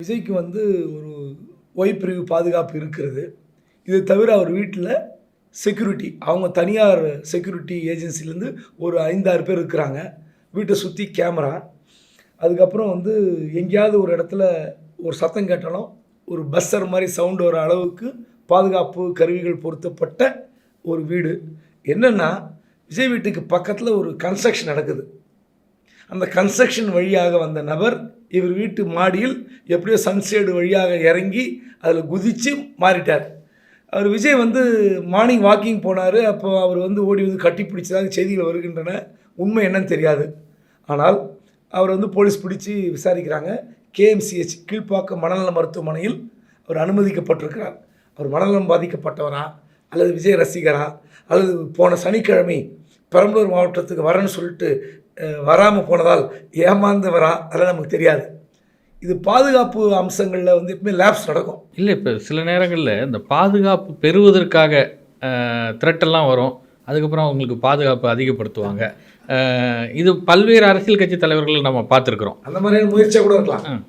விஜய்க்கு வந்து ஒரு ஒய் பிரிவு பாதுகாப்பு இருக்கிறது. இது தவிர அவர் வீட்டில் செக்யூரிட்டி, அவங்க தனியார் செக்யூரிட்டி ஏஜென்சிலேருந்து ஒரு 5, 6 பேர் இருக்கிறாங்க. வீட்டை சுற்றி கேமரா. அதுக்கப்புறம் வந்து எங்கேயாவது ஒரு இடத்துல ஒரு சத்தம் கேட்டாலும் ஒரு பஸ்ஸர் மாதிரி சவுண்டு வர அளவுக்கு பாதுகாப்பு கருவிகள் பொருத்தப்பட்ட ஒரு வீடு. என்னென்னா, விஜய் வீட்டுக்கு பக்கத்தில் ஒரு கன்ஸ்ட்ரக்ஷன் நடக்குது. அந்த கன்ஸ்ட்ரக்ஷன் வழியாக வந்த நபர் இவர் வீட்டு மாடியில் எப்படியோ சன்சைடு வழியாக இறங்கி அதில் குதித்து மாறிட்டார். அவர் விஜய் வந்து மார்னிங் வாக்கிங் போனார். அப்போ அவர் வந்து ஓடி வந்து கட்டி பிடிச்சதாக செய்திகள் வருகின்றன. உண்மை என்னன்னு தெரியாது. ஆனால் அவர் வந்து போலீஸ் பிடிச்சி விசாரிக்கிறாங்க. KMCH கீழ்ப்பாக்கம் மனநல மருத்துவமனையில் அவர் அனுமதிக்கப்பட்டிருக்கிறார். அவர் மனநலம் பாதிக்கப்பட்டவரா அல்லது விஜய் ரசிகரா அல்லது போன சனிக்கிழமை பெரம்பலூர் மாவட்டத்துக்கு வரேன்னு சொல்லிட்டு வராமல் போனதால் ஏமாந்தவரா அதெல்லாம் நமக்கு தெரியாது. இது பாதுகாப்பு அம்சங்களில் வந்து எப்பவுமே லேப்ஸ் நடக்கும். இல்லை, இப்போ சில நேரங்களில் இந்த பாதுகாப்பு பெறுவதற்காக த்ரெட்டெல்லாம் வரும். அதுக்கப்புறம் அவங்களுக்கு பாதுகாப்பு அதிகப்படுத்துவாங்க. இது பல்வேறு அரசியல் கட்சி தலைவர்கள் நம்ம பார்த்துருக்குறோம். அந்த மாதிரியான முயற்சியாக கூட இருக்கலாம்.